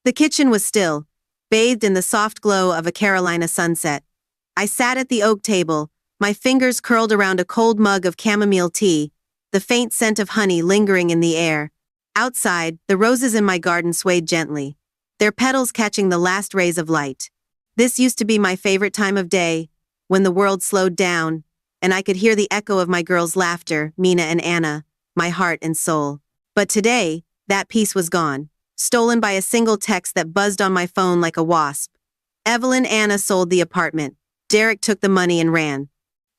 The kitchen was still, bathed in the soft glow of a Carolina sunset. I sat at the oak table, my fingers curled around a cold mug of chamomile tea, the faint scent of honey lingering in the air. Outside, the roses in my garden swayed gently, their petals catching the last rays of light. This used to be my favorite time of day, when the world slowed down, and I could hear the echo of my girls' laughter, Mina and Anna, my heart and soul. But today, that peace was gone, stolen by a single text that buzzed on my phone like a wasp. Evelyn and Anna sold the apartment. Derek took the money and ran.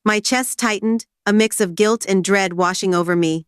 My chest tightened, a mix of guilt and dread washing over me.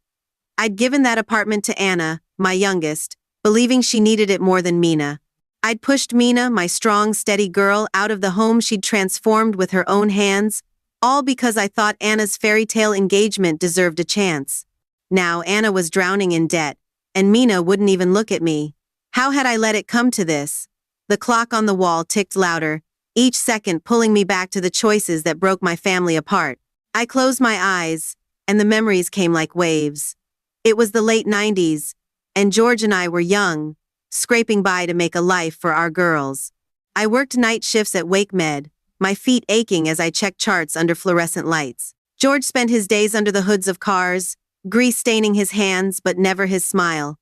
I'd given that apartment to Anna, my youngest, believing she needed it more than Mina. I'd pushed Mina, my strong, steady girl, out of the home she'd transformed with her own hands, all because I thought Anna's fairy tale engagement deserved a chance. Now Anna was drowning in debt, and Mina wouldn't even look at me. How had I let it come to this? The clock on the wall ticked louder, each second pulling me back to the choices that broke my family apart. I closed my eyes, and the memories came like waves. It was the late 90s, and George and I were young, scraping by to make a life for our girls. I worked night shifts at WakeMed, my feet aching as I checked charts under fluorescent lights. George spent his days under the hoods of cars, grease staining his hands but never his smile.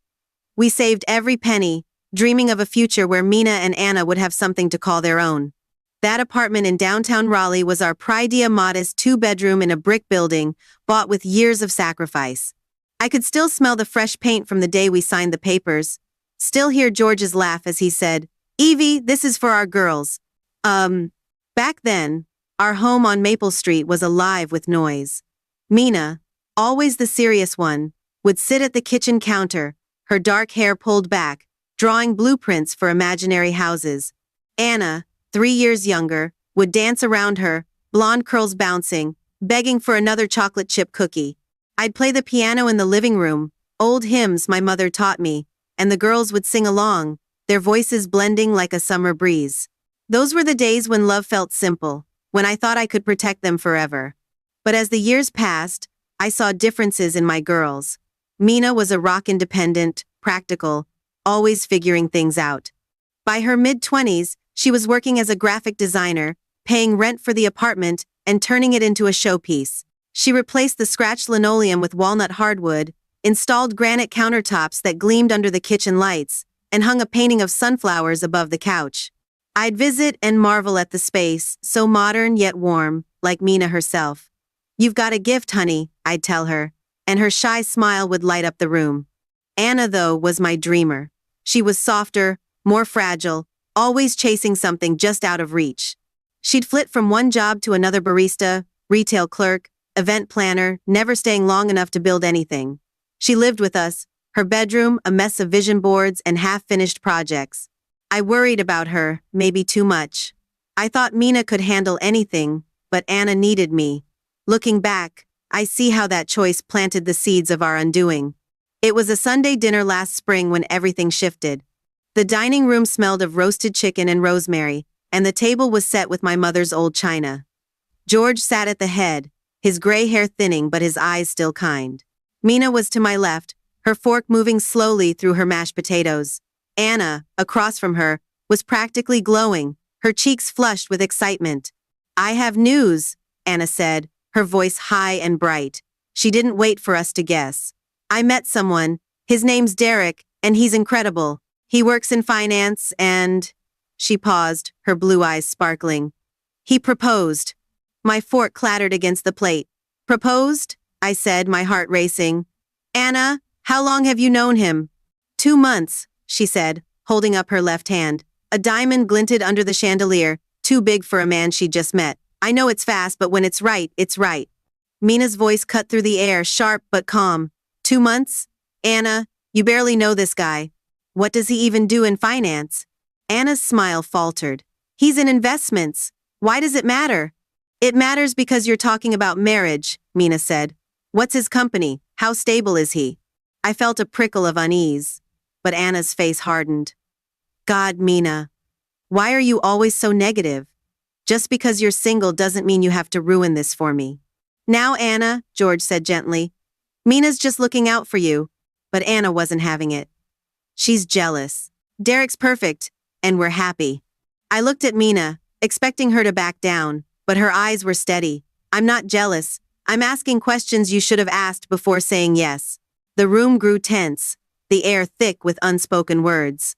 We saved every penny, dreaming of a future where Mina and Anna would have something to call their own. That apartment in downtown Raleigh was our pride modest 2-bedroom in a brick building, bought with years of sacrifice. I could still smell the fresh paint from the day we signed the papers, still hear George's laugh as he said, "Evie, this is for our girls." Back then, our home on Maple Street was alive with noise. Mina, always the serious one, would sit at the kitchen counter, her dark hair pulled back, drawing blueprints for imaginary houses. Anna, 3 years younger, would dance around her, blonde curls bouncing, begging for another chocolate chip cookie. I'd play the piano in the living room, old hymns my mother taught me, and the girls would sing along, their voices blending like a summer breeze. Those were the days when love felt simple, when I thought I could protect them forever. But as the years passed, I saw differences in my girls. Mina was a rock independent, practical, always figuring things out. By her mid-20s, she was working as a graphic designer, paying rent for the apartment, and turning it into a showpiece. She replaced the scratched linoleum with walnut hardwood, installed granite countertops that gleamed under the kitchen lights, and hung a painting of sunflowers above the couch. I'd visit and marvel at the space, so modern yet warm, like Mina herself. "You've got a gift, honey," I'd tell her, and her shy smile would light up the room. Anna, though, was my dreamer. She was softer, more fragile, always chasing something just out of reach. She'd flit from one job to another: barista, retail clerk, event planner, never staying long enough to build anything. She lived with us, her bedroom a mess of vision boards and half-finished projects. I worried about her, maybe too much. I thought Mina could handle anything, but Anna needed me. Looking back, I see how that choice planted the seeds of our undoing. It was a Sunday dinner last spring when everything shifted. The dining room smelled of roasted chicken and rosemary, and the table was set with my mother's old china. George sat at the head, his gray hair thinning but his eyes still kind. Mina was to my left, her fork moving slowly through her mashed potatoes. Anna, across from her, was practically glowing, her cheeks flushed with excitement. "I have news," Anna said, her voice high and bright. She didn't wait for us to guess. "I met someone. His name's Derek, and he's incredible. He works in finance and—" She paused, her blue eyes sparkling. "He proposed." My fork clattered against the plate. "Proposed?" I said, my heart racing. "Anna, how long have you known him?" 2 months, she said, holding up her left hand. A diamond glinted under the chandelier, too big for a man she'd just met. "I know it's fast, but when it's right, it's right." Mina's voice cut through the air, sharp but calm. 2 months? Anna, you barely know this guy. What does he even do in finance? Anna's smile faltered. "He's in investments. Why does it matter?" "It matters because you're talking about marriage," Mina said. "What's his company? How stable is he?" I felt a prickle of unease, but Anna's face hardened. "God, Mina, why are you always so negative? Just because you're single doesn't mean you have to ruin this for me." "Now, Anna," George said gently, "Mina's just looking out for you." But Anna wasn't having it. "She's jealous." Derek's perfect, and we're happy. I looked at Mina, expecting her to back down, but her eyes were steady. I'm not jealous. I'm asking questions you should have asked before saying yes. The room grew tense, the air thick with unspoken words.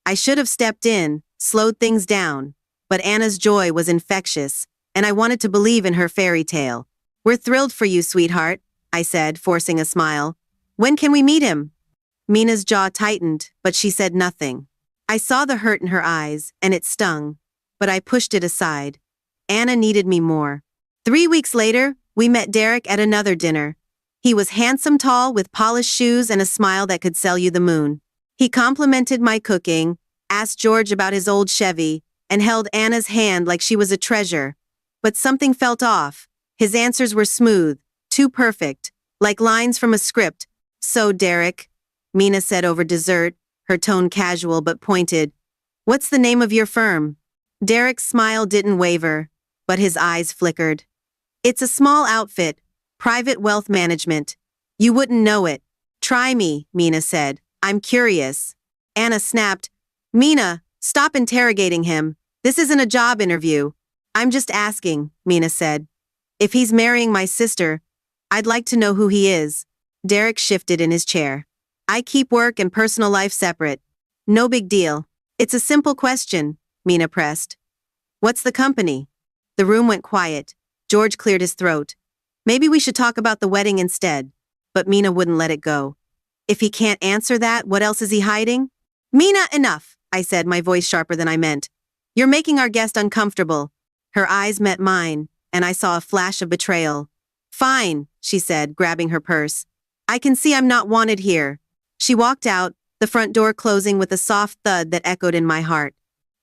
I should have stepped in, slowed things down, but Anna's joy was infectious, and I wanted to believe in her fairy tale. We're thrilled for you, sweetheart, I said, forcing a smile. When can we meet him? Mina's jaw tightened, but she said nothing. I saw the hurt in her eyes, and it stung, but I pushed it aside. Anna needed me more. 3 weeks later, we met Derek at another dinner. He was handsome, tall, with polished shoes and a smile that could sell you the moon. He complimented my cooking, asked George about his old Chevy, and held Anna's hand like she was a treasure. But something felt off. His answers were smooth, too perfect, like lines from a script. So, Derek, Mina said over dessert, her tone casual but pointed. What's the name of your firm? Derek's smile didn't waver, but his eyes flickered. It's a small outfit, private wealth management. You wouldn't know it. Try me, Mina said. I'm curious. Anna snapped. Mina, stop interrogating him. This isn't a job interview. I'm just asking, Mina said. If he's marrying my sister, I'd like to know who he is. Derek shifted in his chair. I keep work and personal life separate. No big deal. It's a simple question, Mina pressed. What's the company? The room went quiet. George cleared his throat. Maybe we should talk about the wedding instead. But Mina wouldn't let it go. If he can't answer that, what else is he hiding? Mina, enough, I said, my voice sharper than I meant. You're making our guest uncomfortable. Her eyes met mine, and I saw a flash of betrayal. Fine, she said, grabbing her purse. I can see I'm not wanted here. She walked out, the front door closing with a soft thud that echoed in my heart.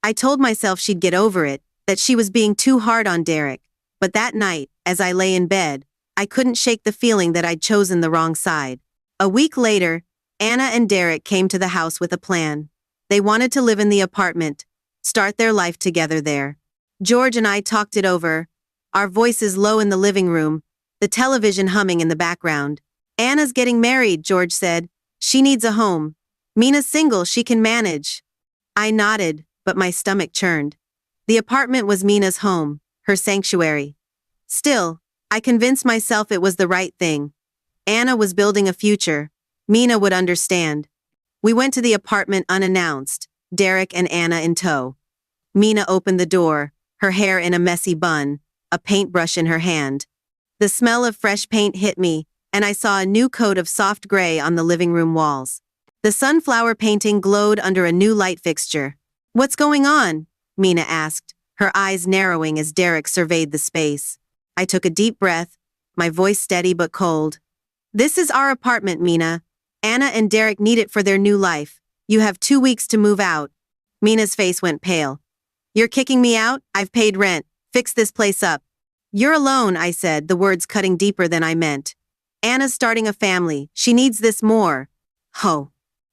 I told myself she'd get over it, that she was being too hard on Derek. But that night, as I lay in bed, I couldn't shake the feeling that I'd chosen the wrong side. A week later, Anna and Derek came to the house with a plan. They wanted to live in the apartment, start their life together there. George and I talked it over, our voices low in the living room, the television humming in the background. Anna's getting married, George said. She needs a home. Mina's single, she can manage. I nodded, but my stomach churned. The apartment was Mina's home, her sanctuary. Still, I convinced myself it was the right thing. Anna was building a future. Mina would understand. We went to the apartment unannounced, Derek and Anna in tow. Mina opened the door, her hair in a messy bun, a paintbrush in her hand. The smell of fresh paint hit me, and I saw a new coat of soft gray on the living room walls. The sunflower painting glowed under a new light fixture. What's going on? Mina asked, her eyes narrowing as Derek surveyed the space. I took a deep breath, my voice steady but cold. This is our apartment, Mina. Anna and Derek need it for their new life. You have 2 weeks to move out. Mina's face went pale. You're kicking me out? I've paid rent. Fix this place up. You're alone, I said, the words cutting deeper than I meant. Anna's starting a family. She needs this more. Ho.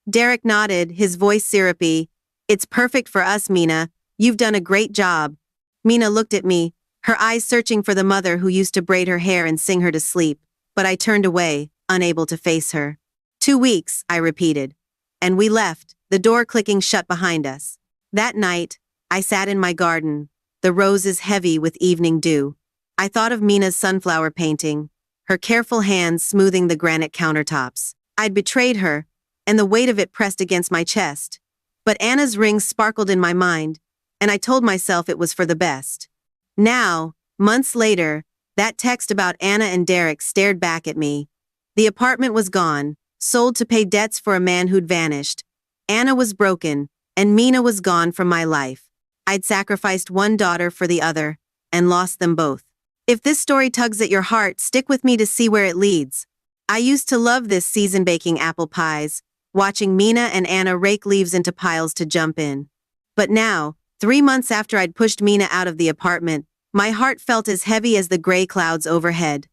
Derek nodded, his voice syrupy. It's perfect for us, Mina. You've done a great job. Mina looked at me, her eyes searching for the mother who used to braid her hair and sing her to sleep, but I turned away, unable to face her. 2 weeks, I repeated. And we left, the door clicking shut behind us. That night, I sat in my garden, the roses heavy with evening dew. I thought of Mina's sunflower painting, her careful hands smoothing the granite countertops. I'd betrayed her, and the weight of it pressed against my chest. But Anna's rings sparkled in my mind, and I told myself it was for the best. Now, months later, that text about Anna and Derek stared back at me. The apartment was gone, sold to pay debts for a man who'd vanished. Anna was broken, and Mina was gone from my life. I'd sacrificed one daughter for the other, and lost them both. If this story tugs at your heart, stick with me to see where it leads. I used to love this season baking apple pies, watching Mina and Anna rake leaves into piles to jump in. But now, 3 months after I'd pushed Mina out of the apartment, my heart felt as heavy as the gray clouds overhead.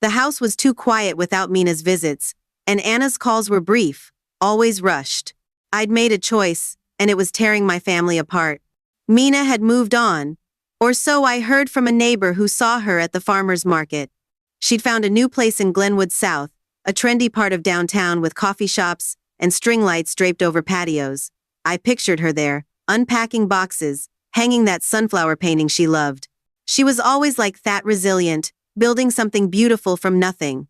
The house was too quiet without Mina's visits, and Anna's calls were brief, always rushed. I'd made a choice, and it was tearing my family apart. Mina had moved on, or so I heard from a neighbor who saw her at the farmer's market. She'd found a new place in Glenwood South, a trendy part of downtown with coffee shops and string lights draped over patios. I pictured her there, unpacking boxes, hanging that sunflower painting she loved. She was always like that, resilient, building something beautiful from nothing.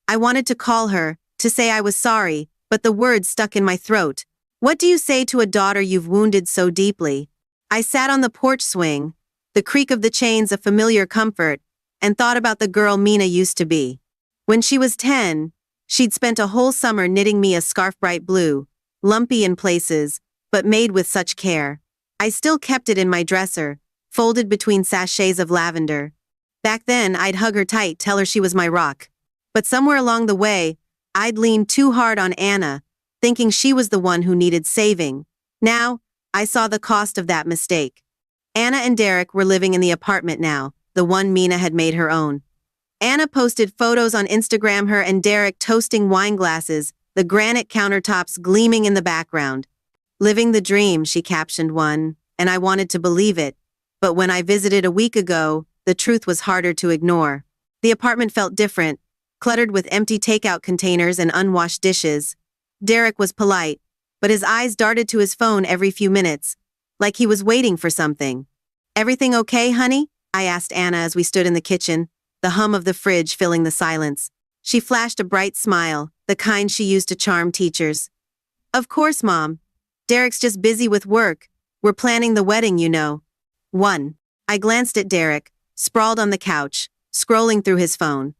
I wanted to call her, to say I was sorry, but the words stuck in my throat. What do you say to a daughter you've wounded so deeply? I sat on the porch swing, the creak of the chains a familiar comfort, and thought about the girl Mina used to be. When she was 10, she'd spent a whole summer knitting me a scarf bright blue, lumpy in places, but made with such care. I still kept it in my dresser, folded between sachets of lavender. Back then, I'd hug her tight, tell her she was my rock. But somewhere along the way, I'd leaned too hard on Anna, thinking she was the one who needed saving. Now, I saw the cost of that mistake. Anna and Derek were living in the apartment now, the one Mina had made her own. Anna posted photos on Instagram, her and Derek toasting wine glasses, the granite countertops gleaming in the background. Living the dream, she captioned one, and I wanted to believe it. But when I visited a week ago, the truth was harder to ignore. The apartment felt different, cluttered with empty takeout containers and unwashed dishes. Derek was polite, but his eyes darted to his phone every few minutes, like he was waiting for something. "Everything okay, honey?" I asked Anna as we stood in the kitchen, the hum of the fridge filling the silence. She flashed a bright smile, the kind she used to charm teachers. "Of course, Mom. Derek's just busy with work. We're planning the wedding, you know." 1. I glanced at Derek, sprawled on the couch, scrolling through his phone.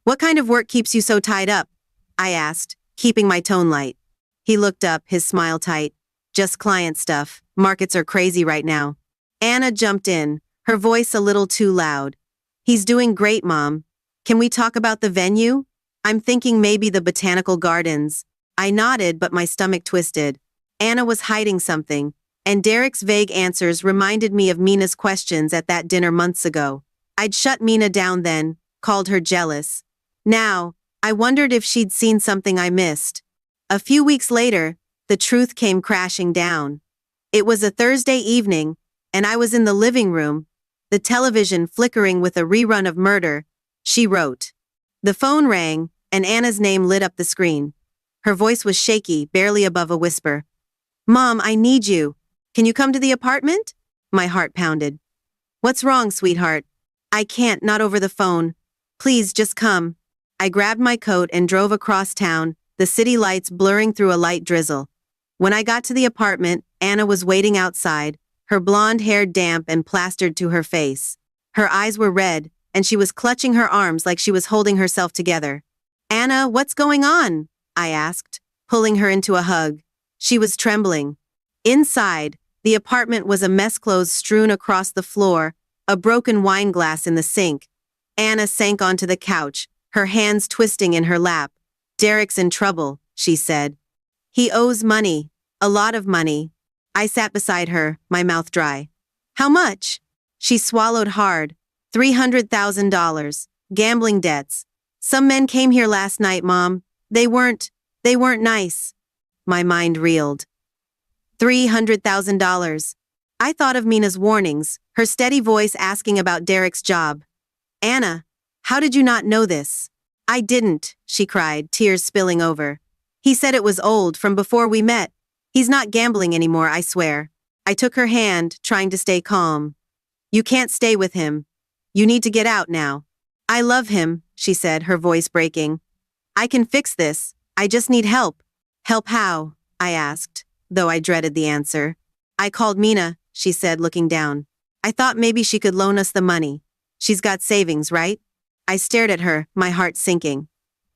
"What kind of work keeps you so tied up?" I asked, keeping my tone light. He looked up, his smile tight. "Just client stuff. Markets are crazy right now." Anna jumped in, her voice a little too loud. "He's doing great, Mom. Can we talk about the venue? I'm thinking maybe the botanical gardens." I nodded, but my stomach twisted. Anna was hiding something, and Derek's vague answers reminded me of Mina's questions at that dinner months ago. I'd shut Mina down then, called her jealous. Now, I wondered if she'd seen something I missed. A few weeks later, the truth came crashing down. It was a Thursday evening, and I was in the living room, the television flickering with a rerun of Murder, She Wrote. The phone rang, and Anna's name lit up the screen. Her voice was shaky, barely above a whisper. "Mom, I need you. Can you come to the apartment?" My heart pounded. "What's wrong, sweetheart?" "I can't, not over the phone. Please, just come." I grabbed my coat and drove across town, the city lights blurring through a light drizzle. When I got to the apartment, Anna was waiting outside, her blonde hair damp and plastered to her face. Her eyes were red, and she was clutching her arms like she was holding herself together. "Anna, what's going on?" I asked, pulling her into a hug. She was trembling. Inside, the apartment was a mess, clothes strewn across the floor, a broken wine glass in the sink. Anna sank onto the couch, her hands twisting in her lap. "Derek's in trouble," she said. "He owes money, a lot of money." I sat beside her, my mouth dry. "How much?" She swallowed hard. $300,000. Gambling debts. "Some men came here last night, Mom. They weren't nice." My mind reeled. $300,000. I thought of Mina's warnings, her steady voice asking about Derek's job. "Anna, how did you not know this?" "I didn't," she cried, tears spilling over. "He said it was old, from before we met. He's not gambling anymore, I swear." I took her hand, trying to stay calm. "You can't stay with him. You need to get out now." "I love him," she said, her voice breaking. "I can fix this. I just need help." "Help how?" I asked, though I dreaded the answer. "I called Mina," she said, looking down. "I thought maybe she could loan us the money. She's got savings, right?" I stared at her, my heart sinking.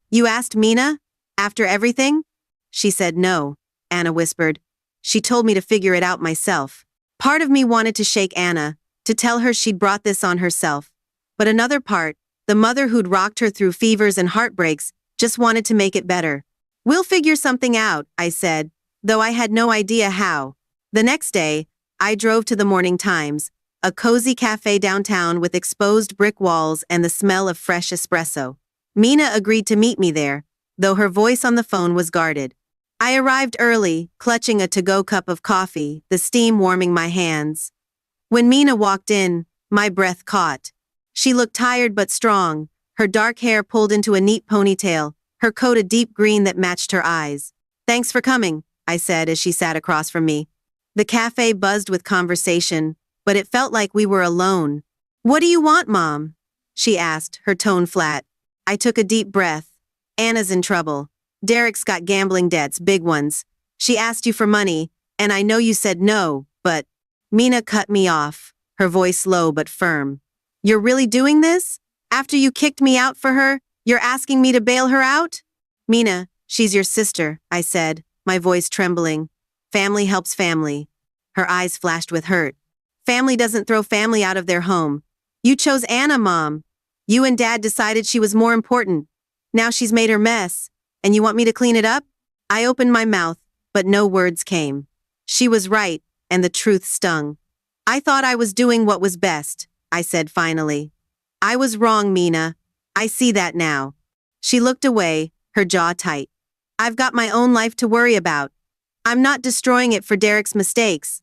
"You asked Mina? After everything?" She said no, Anna whispered. "She told me to figure it out myself." Part of me wanted to shake Anna, to tell her she'd brought this on herself. But another part, the mother who'd rocked her through fevers and heartbreaks, just wanted to make it better. "We'll figure something out," I said, though I had no idea how. The next day, I drove to the Morning Times, a cozy cafe downtown with exposed brick walls and the smell of fresh espresso. Mina agreed to meet me there, though her voice on the phone was guarded. I arrived early, clutching a to-go cup of coffee, the steam warming my hands. When Mina walked in, my breath caught. She looked tired but strong, her dark hair pulled into a neat ponytail, her coat a deep green that matched her eyes. "Thanks for coming," I said as she sat across from me. The cafe buzzed with conversation, but it felt like we were alone. "What do you want, Mom?" she asked, her tone flat. I took a deep breath. "Anna's in trouble. Derek's got gambling debts, big ones. She asked you for money, and I know you said no, but—" Mina cut me off, her voice low but firm. "You're really doing this? After you kicked me out for her, you're asking me to bail her out?" "Mina, she's your sister," I said, my voice trembling. "Family helps family." Her eyes flashed with hurt. "Family doesn't throw family out of their home. You chose Anna, Mom. You and Dad decided she was more important. Now she's made her mess, and you want me to clean it up?" I opened my mouth, but no words came. She was right, and the truth stung. "I thought I was doing what was best," I said finally. "I was wrong, Mina. I see that now." She looked away, her jaw tight. "I've got my own life to worry about. I'm not destroying it for Derek's mistakes."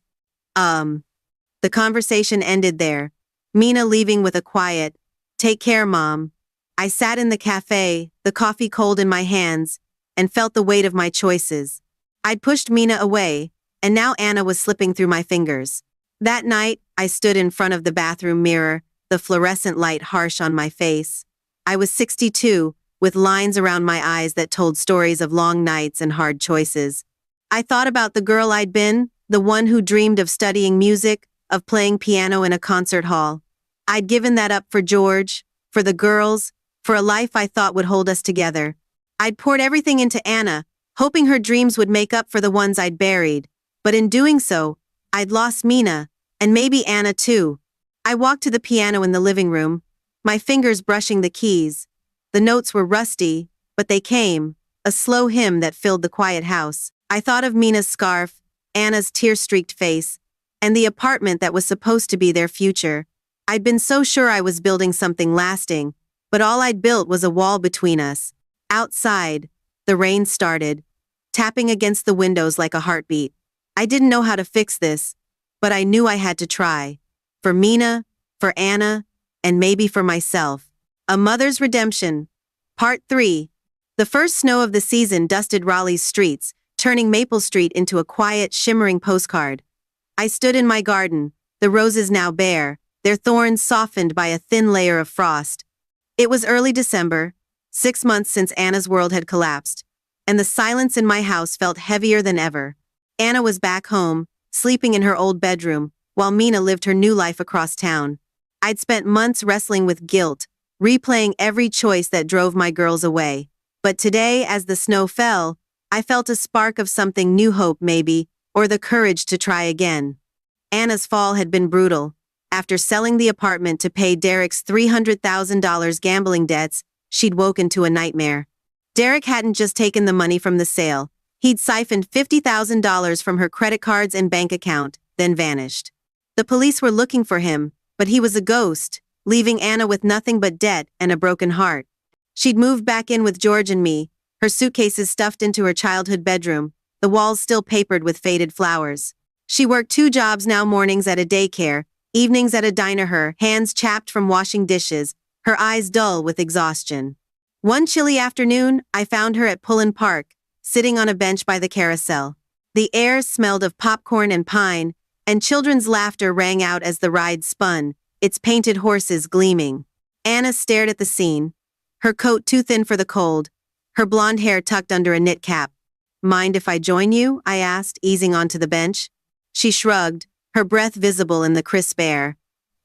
The conversation ended there, Mina leaving with a quiet, "Take care, Mom." I sat in the cafe, the coffee cold in my hands, and felt the weight of my choices. I'd pushed Mina away, and now Anna was slipping through my fingers. That night, I stood in front of the bathroom mirror, the fluorescent light harsh on my face. I was 62, with lines around my eyes that told stories of long nights and hard choices. I thought about the girl I'd been, the one who dreamed of studying music, of playing piano in a concert hall. I'd given that up for George, for the girls, for a life I thought would hold us together. I'd poured everything into Anna, hoping her dreams would make up for the ones I'd buried. But in doing so, I'd lost Mina, and maybe Anna too. I walked to the piano in the living room, my fingers brushing the keys. The notes were rusty, but they came, a slow hymn that filled the quiet house. I thought of Mina's scarf, Anna's tear-streaked face, and the apartment that was supposed to be their future. I'd been so sure I was building something lasting, but all I'd built was a wall between us. Outside, the rain started, tapping against the windows like a heartbeat. I didn't know how to fix this, but I knew I had to try. For Mina, for Anna, and maybe for myself. A Mother's Redemption. Part 3. The first snow of the season dusted Raleigh's streets, turning Maple Street into a quiet, shimmering postcard. I stood in my garden, the roses now bare, their thorns softened by a thin layer of frost. It was early December, 6 months since Anna's world had collapsed, and the silence in my house felt heavier than ever. Anna was back home, sleeping in her old bedroom, while Mina lived her new life across town. I'd spent months wrestling with guilt, replaying every choice that drove my girls away. But today, as the snow fell, I felt a spark of something new, hope maybe, or the courage to try again. Anna's fall had been brutal. After selling the apartment to pay Derek's $300,000 gambling debts, she'd woken to a nightmare. Derek hadn't just taken the money from the sale. He'd siphoned $50,000 from her credit cards and bank account, then vanished. The police were looking for him, but he was a ghost, leaving Anna with nothing but debt and a broken heart. She'd moved back in with George and me, her suitcases stuffed into her childhood bedroom, the walls still papered with faded flowers. She worked 2 jobs now, mornings at a daycare, evenings at a diner, her hands chapped from washing dishes, her eyes dull with exhaustion. One chilly afternoon, I found her at Pullen Park, sitting on a bench by the carousel. The air smelled of popcorn and pine, and children's laughter rang out as the ride spun, its painted horses gleaming. Anna stared at the scene, her coat too thin for the cold, her blonde hair tucked under a knit cap. "Mind if I join you?" I asked, easing onto the bench. She shrugged, her breath visible in the crisp air.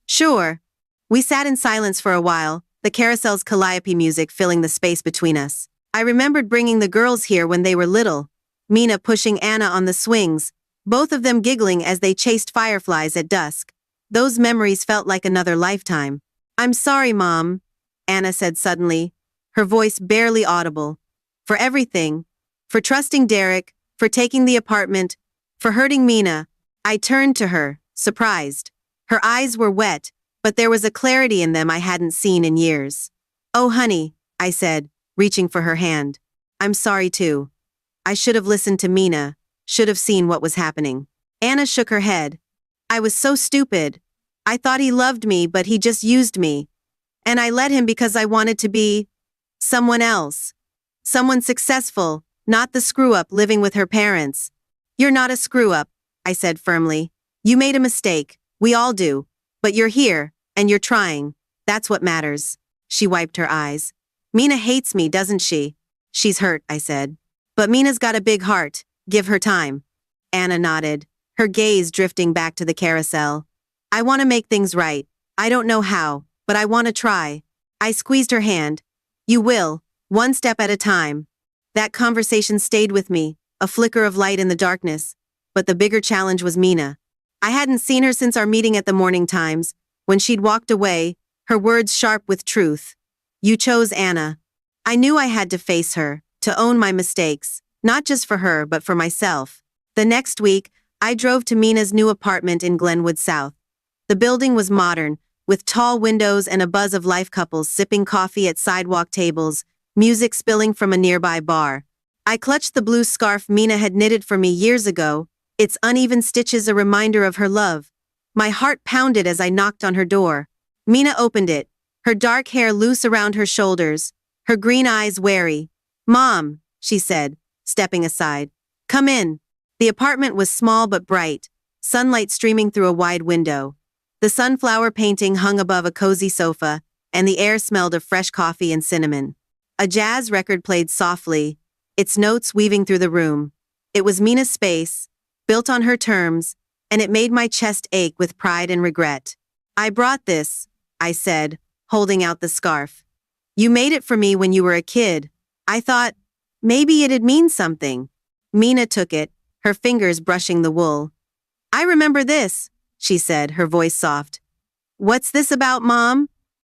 "Sure." We sat in silence for a while, the carousel's calliope music filling the space between us. I remembered bringing the girls here when they were little, Mina pushing Anna on the swings, both of them giggling as they chased fireflies at dusk. Those memories felt like another lifetime. "I'm sorry, Mom," Anna said suddenly, her voice barely audible. "For everything. For trusting Derek, for taking the apartment, for hurting Mina." I turned to her, surprised. Her eyes were wet, but there was a clarity in them I hadn't seen in years. "Oh, honey," I said, reaching for her hand. "I'm sorry too. I should have listened to Mina, should have seen what was happening." Anna shook her head. "I was so stupid. I thought he loved me, but he just used me. And I let him because I wanted to be someone else. Someone successful, not the screw-up living with her parents." "You're not a screw-up," I said firmly. You made a mistake. We all do. But you're here, and you're trying. That's what matters. She wiped her eyes. Mina hates me, doesn't she? She's hurt, I said. But Mina's got a big heart. Give her time. Anna nodded, her gaze drifting back to the carousel. I want to make things right. I don't know how, but I want to try. I squeezed her hand. You will, one step at a time. That conversation stayed with me, a flicker of light in the darkness. But the bigger challenge was Mina. I hadn't seen her since our meeting at the Morning Times. When she'd walked away, her words sharp with truth. You chose Anna. I knew I had to face her, to own my mistakes, not just for her but for myself. The next week, I drove to Mina's new apartment in Glenwood South. The building was modern, with tall windows and a buzz of life couples sipping coffee at sidewalk tables, music spilling from a nearby bar. I clutched the blue scarf Mina had knitted for me years ago, its uneven stitches a reminder of her love. My heart pounded as I knocked on her door. Mina opened it, her dark hair loose around her shoulders, her green eyes wary. Mom, she said, stepping aside. Come in. The apartment was small but bright, sunlight streaming through a wide window. The sunflower painting hung above a cozy sofa, and the air smelled of fresh coffee and cinnamon. A jazz record played softly, its notes weaving through the room. It was Mina's space, built on her terms, and it made my chest ache with pride and regret. I brought this, I said, holding out the scarf. You made it for me when you were a kid. I thought, maybe it'd mean something. Mina took it, her fingers brushing the wool. I remember this, she said, her voice soft. What's this about, Mom?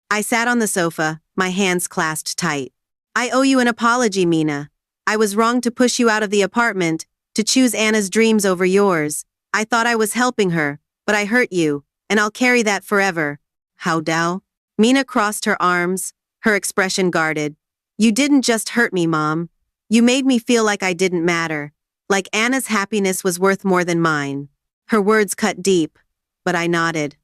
I sat on the sofa, my hands clasped tight. I owe you an apology, Mina. I was wrong to push you out of the apartment, to choose Anna's dreams over yours. I thought I was helping her, but I hurt you, and I'll carry that forever. How thou? Mina crossed her arms, her expression guarded. You didn't just hurt me, Mom. You made me feel like I didn't matter, like Anna's happiness was worth more than mine. Her words cut deep, but I nodded.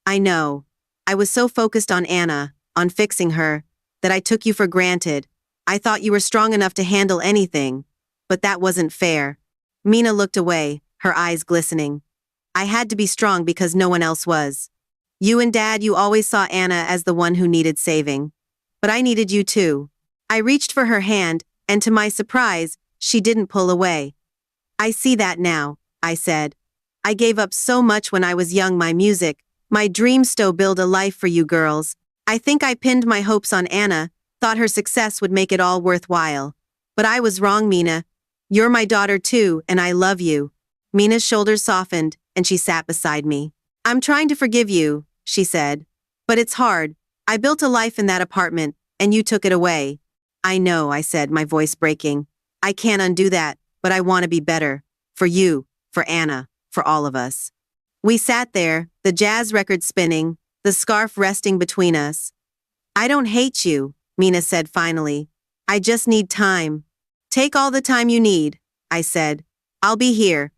I know. I was so focused on Anna, on fixing her, that I took you for granted. I thought you were strong enough to handle anything, but that wasn't fair. Mina looked away, her eyes glistening. I had to be strong because no one else was. You and Dad, you always saw Anna as the one who needed saving. But I needed you too. I reached for her hand, and to my surprise, she didn't pull away. I see that now, I said. I gave up so much when I was young, my music, my dreams to build a life for you girls. I think I pinned my hopes on Anna, thought her success would make it all worthwhile. But I was wrong, Mina. You're my daughter too, and I love you. Mina's shoulders softened, and she sat beside me. I'm trying to forgive you, she said. But it's hard. I built a life in that apartment, and you took it away. I know, I said, my voice breaking. I can't undo that, but I want to be better. For you, for Anna, for all of us. We sat there, the jazz record spinning, the scarf resting between us. I don't hate you, Mina said finally. I just need time. Take all the time you need, I said. I'll be here.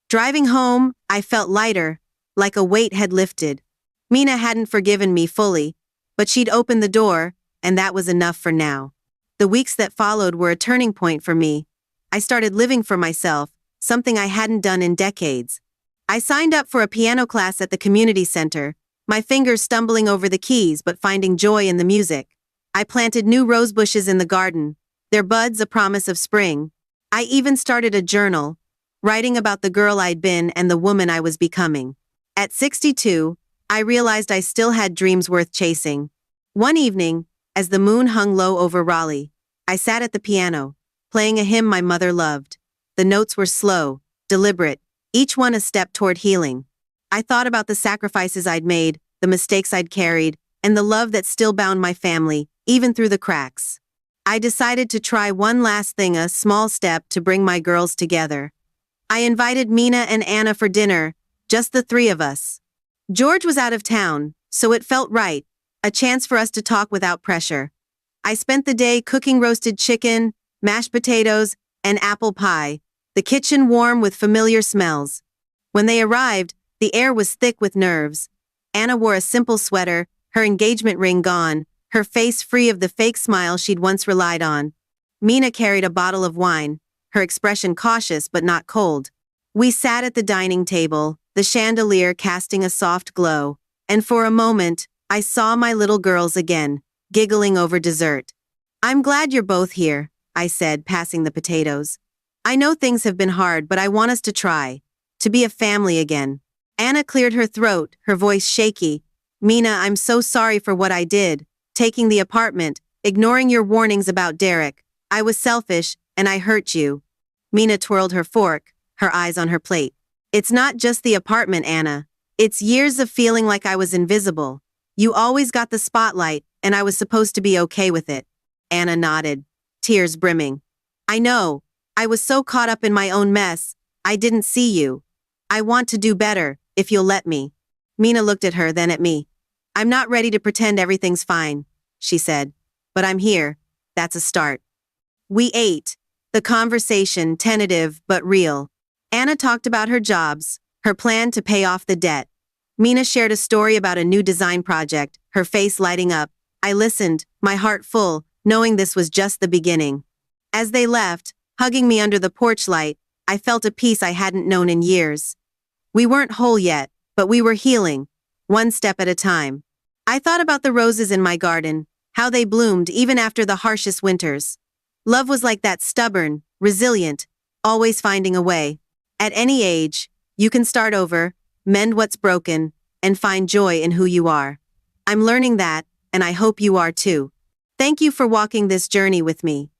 Driving home, I felt lighter, like a weight had lifted. Mina hadn't forgiven me fully, but she'd opened the door, and that was enough for now. The weeks that followed were a turning point for me. I started living for myself, something I hadn't done in decades. I signed up for a piano class at the community center, my fingers stumbling over the keys but finding joy in the music. I planted new rose bushes in the garden, their buds a promise of spring. I even started a journal, writing about the girl I'd been and the woman I was becoming. At 62, I realized I still had dreams worth chasing. One evening, as the moon hung low over Raleigh, I sat at the piano, playing a hymn my mother loved. The notes were slow, deliberate, each one a step toward healing. I thought about the sacrifices I'd made, the mistakes I'd carried, and the love that still bound my family, even through the cracks. I decided to try one last thing, a small step to bring my girls together. I invited Mina and Anna for dinner, just the three of us. George was out of town, so it felt right, a chance for us to talk without pressure. I spent the day cooking roasted chicken, mashed potatoes, and apple pie, the kitchen warm with familiar smells. When they arrived, the air was thick with nerves. Anna wore a simple sweater, her engagement ring gone, her face free of the fake smile she'd once relied on. Mina carried a bottle of wine, her expression cautious but not cold. We sat at the dining table, the chandelier casting a soft glow, and for a moment, I saw my little girls again, giggling over dessert. "I'm glad you're both here," I said, passing the potatoes. "I know things have been hard, but I want us to try, to be a family again." Anna cleared her throat, her voice shaky. "Mina, I'm so sorry for what I did, taking the apartment, ignoring your warnings about Derek. I was selfish, and I hurt you." Mina twirled her fork, her eyes on her plate. "It's not just the apartment, Anna. It's years of feeling like I was invisible. You always got the spotlight, and I was supposed to be okay with it." Anna nodded, tears brimming. "I know. I was so caught up in my own mess, I didn't see you. I want to do better, if you'll let me." Mina looked at her, then at me. "I'm not ready to pretend everything's fine," she said. "But I'm here. That's a start." We ate. The conversation tentative but real. Anna talked about her jobs, her plan to pay off the debt. Mina shared a story about a new design project, her face lighting up. I listened, my heart full, knowing this was just the beginning. As they left, hugging me under the porch light, I felt a peace I hadn't known in years. We weren't whole yet, but we were healing, one step at a time. I thought about the roses in my garden, how they bloomed even after the harshest winters. Love was like that, stubborn, resilient, always finding a way. At any age, you can start over, mend what's broken, and find joy in who you are. I'm learning that, and I hope you are too. Thank you for walking this journey with me.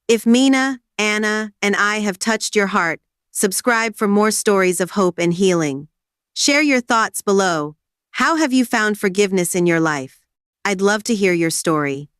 If Mina, Anna, and I have touched your heart, subscribe for more stories of hope and healing. Share your thoughts below. How have you found forgiveness in your life? I'd love to hear your story.